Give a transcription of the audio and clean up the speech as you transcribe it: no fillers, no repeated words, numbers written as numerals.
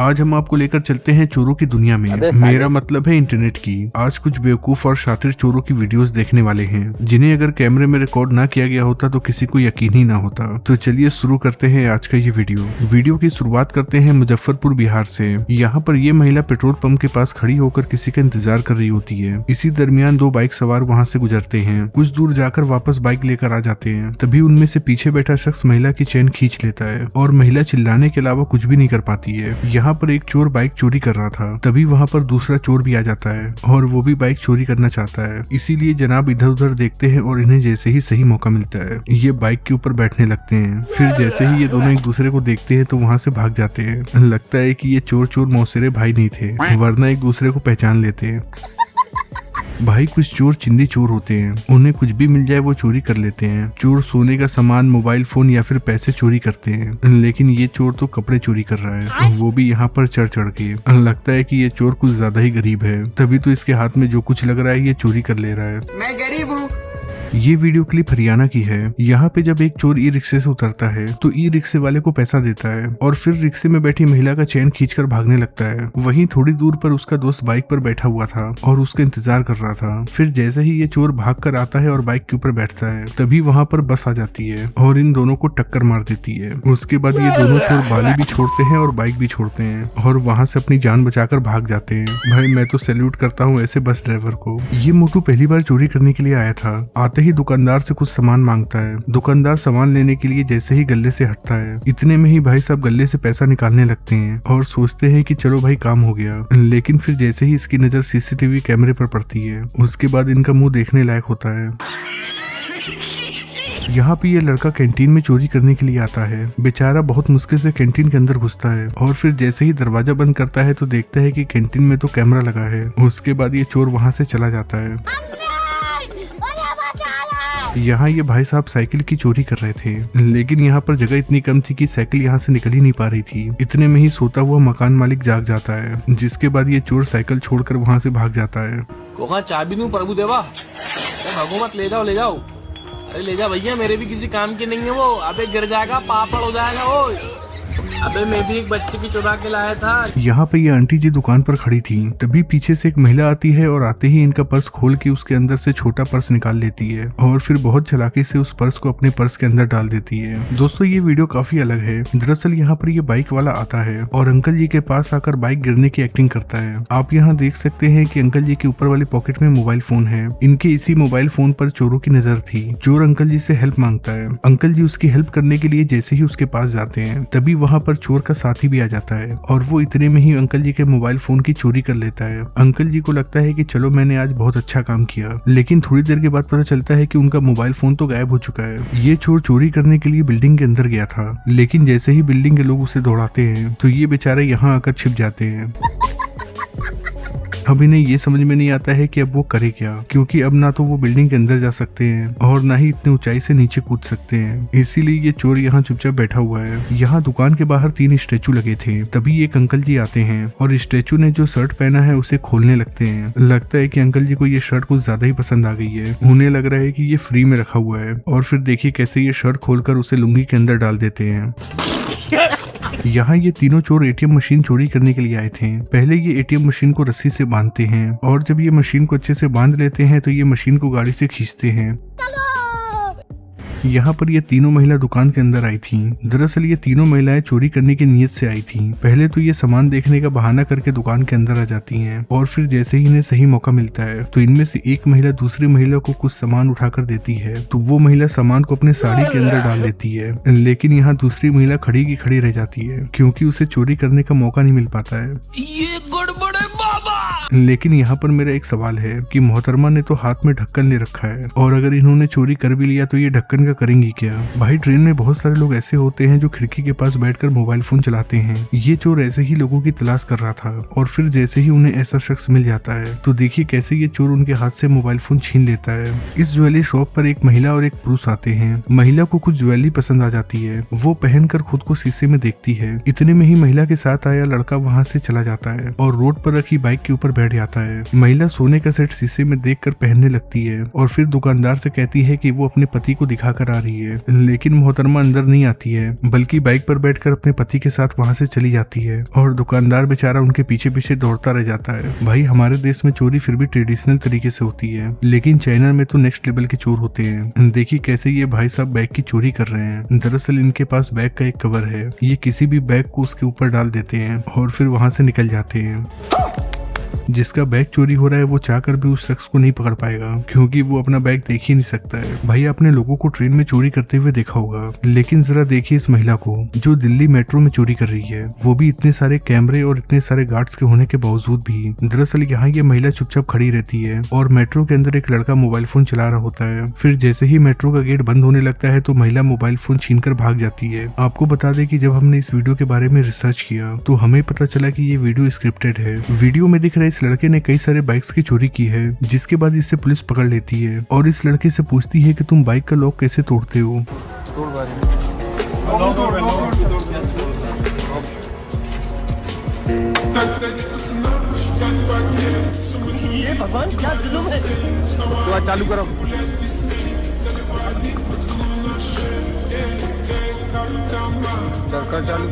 आज हम आपको लेकर चलते हैं चोरों की दुनिया में। मेरा मतलब है इंटरनेट की। आज कुछ बेवकूफ और शातिर चोरों की वीडियोस देखने वाले हैं जिन्हें अगर कैमरे में रिकॉर्ड ना किया गया होता तो किसी को यकीन ही ना होता। तो चलिए शुरू करते हैं आज का ये वीडियो की शुरुआत करते हैं मुजफ्फरपुर बिहार से। यहाँ पर ये महिला पेट्रोल पंप के पास खड़ी होकर किसी का इंतजार कर रही होती है। इसी दरमियान दो बाइक सवार वहाँ से गुजरते हैं। कुछ दूर जाकर वापस बाइक लेकर आ जाते हैं। तभी उनमें से पीछे बैठा शख्स महिला की चेन खींच लेता है और महिला चिल्लाने के अलावा कुछ भी नहीं कर पाती है। यहाँ पर एक चोर बाइक चोरी कर रहा था। तभी वहाँ पर दूसरा चोर भी आ जाता है और वो भी बाइक चोरी करना चाहता है। इसीलिए जनाब इधर उधर देखते हैं और इन्हें जैसे ही सही मौका मिलता है ये बाइक के ऊपर बैठने लगते हैं। फिर जैसे ही ये दोनों एक दूसरे को देखते हैं तो वहाँ से भाग जाते हैं। लगता है कि ये चोर मौसेरे भाई नहीं थे, वरना एक दूसरे को पहचान लेते हैं। भाई कुछ चोर चिंदी चोर होते हैं, उन्हें कुछ भी मिल जाए वो चोरी कर लेते हैं। चोर सोने का सामान, मोबाइल फोन या फिर पैसे चोरी करते हैं, लेकिन ये चोर तो कपड़े चोरी कर रहा है, वो भी यहाँ पर चढ़ के। लगता है कि ये चोर कुछ ज्यादा ही गरीब है, तभी तो इसके हाथ में जो कुछ लग रहा है ये चोरी कर ले रहा है। मैं गरीब हूँ। ये वीडियो क्लिप हरियाणा की है। यहाँ पे जब एक चोर ई रिक्शे से उतरता है तो ई रिक्शे वाले को पैसा देता है और फिर रिक्शे में बैठी महिला का चैन खींचकर भागने लगता है। वहीं थोड़ी दूर पर उसका दोस्त बाइक पर बैठा हुआ था और उसका इंतजार कर रहा था। फिर जैसे ही ये चोर भागकर आता है और बाइक के ऊपर बैठता है तभी वहाँ पर बस आ जाती है और इन दोनों को टक्कर मार देती है। उसके बाद ये दोनों चोर बाली भी छोड़ते हैं और बाइक भी छोड़ते हैं और वहाँ से अपनी जान बचाकर भाग जाते हैं। भाई मैं तो सैल्यूट करता हूँ ऐसे बस ड्राइवर को। ये मोटू पहली बार चोरी करने के लिए आया था। आते ही दुकानदार से कुछ सामान मांगता है। दुकानदार सामान लेने के लिए जैसे ही गले से हटता है इतने में ही भाई साहब गले से पैसा निकालने लगते हैं और सोचते हैं कि चलो भाई काम हो गया। लेकिन फिर जैसे ही इसकी नजर सीसीटीवी कैमरे पर पड़ती है उसके बाद इनका मुंह देखने लायक होता है। यहाँ पे ये लड़का कैंटीन में चोरी करने के लिए आता है। बेचारा बहुत मुश्किल से कैंटीन के अंदर घुसता है और फिर जैसे ही दरवाजा बंद करता है तो देखता है कि कैंटीन में तो कैमरा लगा है। उसके बाद ये चोर वहाँ से चला जाता है। यहाँ ये भाई साहब साइकिल की चोरी कर रहे थे, लेकिन यहाँ पर जगह इतनी कम थी कि साइकिल यहाँ से निकल ही नहीं पा रही थी। इतने में ही सोता हुआ मकान मालिक जाग जाता है, जिसके बाद ये चोर साइकिल छोड़कर वहाँ से भाग जाता है। चाबी नू प्रभु देवा, भागो मत, ले जाओ। अरे ले जा भैया, मेरे भी किसी काम की नहीं है वो। अबे गिर जाएगा, पापड़ हो जाएगा वो। अबे मैं भी एक बच्चे की चुरा के लाया था। यहाँ पे ये आंटी जी दुकान पर खड़ी थी। तभी पीछे से एक महिला आती है और आते ही इनका पर्स खोल के उसके अंदर से छोटा पर्स निकाल लेती है और फिर बहुत चालाकी से उस पर्स को अपने पर्स के अंदर डाल देती है। दोस्तों ये वीडियो काफी अलग है। दरअसल यहाँ पर ये बाइक वाला आता है और अंकल जी के पास आकर बाइक गिरने की एक्टिंग करता है। आप यहाँ देख सकते हैं कि अंकल जी के ऊपर वाले पॉकेट में मोबाइल फोन है। इनके इसी मोबाइल फोन पर चोरों की नजर थी। चोर अंकल जी से हेल्प मांगता है। अंकल जी उसकी हेल्प करने के लिए जैसे ही उसके पास जाते हैं तभी वहाँ पर चोर का साथी भी आ जाता है और वो इतने में ही अंकल जी के मोबाइल फोन की चोरी कर लेता है। अंकल जी को लगता है कि चलो मैंने आज बहुत अच्छा काम किया, लेकिन थोड़ी देर के बाद पता चलता है कि उनका मोबाइल फोन तो गायब हो चुका है। ये चोर चोरी करने के लिए बिल्डिंग के अंदर गया था, लेकिन जैसे ही बिल्डिंग के लोग उसे दौड़ाते हैं तो ये बेचारे यहाँ आकर छिप जाते हैं। अब इन्हें ये समझ में नहीं आता है कि अब वो करे क्या, क्योंकि अब ना तो वो बिल्डिंग के अंदर जा सकते हैं और ना ही इतनी ऊंचाई से नीचे कूद सकते हैं। इसीलिए ये चोर यहाँ चुपचाप बैठा हुआ है। यहाँ दुकान के बाहर 3 स्टैचू लगे थे। तभी एक अंकल जी आते हैं और स्टैचू ने जो शर्ट पहना है उसे खोलने लगते हैं। लगता है कि अंकल जी को ये शर्ट कुछ ज्यादा ही पसंद आ गई है। उन्हें लग रहा है कि ये फ्री में रखा हुआ है और फिर देखिए कैसे ये शर्ट खोलकर उसे लुंगी के अंदर डाल देते हैं। यहाँ ये तीनों चोर एटीएम मशीन चोरी करने के लिए आए थे। पहले ये एटीएम मशीन को रस्सी से बांधते हैं और जब ये मशीन को अच्छे से बांध लेते हैं तो ये मशीन को गाड़ी से खींचते हैं। यहाँ पर ये तीनों महिला दुकान के अंदर आई थी। दरअसल ये तीनों महिलाएं चोरी करने की नीयत से आई थी। पहले तो ये सामान देखने का बहाना करके दुकान के अंदर आ जाती हैं और फिर जैसे ही इन्हें सही मौका मिलता है तो इनमें से एक महिला दूसरी महिला को कुछ सामान उठाकर देती है तो वो महिला सामान को अपने साड़ी के अंदर डाल देती है, लेकिन यहाँ दूसरी महिला खड़ी की खड़ी रह जाती है क्योंकि उसे चोरी करने का मौका नहीं मिल पाता है। ये गड़बड़ है बाबा। लेकिन यहाँ पर मेरा एक सवाल है कि मोहतरमा ने तो हाथ में ढक्कन ले रखा है और अगर इन्होंने चोरी कर भी लिया तो ये ढक्कन का करेंगी क्या? भाई ट्रेन में बहुत सारे लोग ऐसे होते हैं जो खिड़की के पास बैठकर मोबाइल फोन चलाते हैं। ये चोर ऐसे ही लोगों की तलाश कर रहा था और फिर जैसे ही उन्हें ऐसा शख्स मिल जाता है तो देखिए कैसे ये चोर उनके हाथ से मोबाइल फोन छीन लेता है। इस ज्वेलरी शॉप पर एक महिला और एक पुरुष आते हैं। महिला को कुछ ज्वेलरी पसंद आ जाती है, वो पहनकर खुद को शीशे में देखती है। इतने में ही महिला के साथ आया लड़का वहाँ से चला जाता है और रोड पर रखी बाइक के ऊपर बैठ जाता है। महिला सोने का सेट शीशे में देखकर पहनने लगती है और फिर दुकानदार से कहती है कि वो अपने पति को दिखा कर आ रही है, लेकिन मोहतरमा अंदर नहीं आती है बल्कि बाइक पर बैठकर अपने पति के साथ वहाँ से चली जाती है और दुकानदार बेचारा उनके पीछे पीछे दौड़ता रह जाता है। भाई हमारे देश में चोरी फिर भी ट्रेडिशनल तरीके से होती है, लेकिन चाइना में तो नेक्स्ट लेवल के चोर होते हैं। देखिए कैसे ये भाई साहब बैग की चोरी कर रहे हैं। दरअसल इनके पास बैग का एक कवर है, ये किसी भी बैग को उसके ऊपर डाल देते हैं और फिर वहां से निकल जाते हैं। जिसका बैग चोरी हो रहा है वो चाहकर भी उस शख्स को नहीं पकड़ पाएगा क्योंकि वो अपना बैग देख ही नहीं सकता है। भाई आपने लोगों को ट्रेन में चोरी करते हुए देखा होगा, लेकिन जरा देखिए इस महिला को जो दिल्ली मेट्रो में चोरी कर रही है, वो भी इतने सारे कैमरे और इतने सारे गार्ड्स के होने के बावजूद भी। दरअसल यहाँ ये महिला चुपचाप खड़ी रहती है और मेट्रो के अंदर एक लड़का मोबाइल फोन चला रहा होता है। फिर जैसे ही मेट्रो का गेट बंद होने लगता है तो महिला मोबाइल फोन छीनकर भाग जाती है। आपको बता दें कि जब हमने इस वीडियो के बारे में रिसर्च किया तो हमें पता चला कि ये वीडियो स्क्रिप्टेड है। वीडियो में दिख रहे इस लड़के ने कई सारे बाइक्स की चोरी की है, जिसके बाद इससे पुलिस पकड़ लेती है और इस लड़के से पूछती है कि तुम बाइक का लॉक कैसे तोड़ते हो। ये भगवान क्या जुल्म है। तो चालू करो। चालू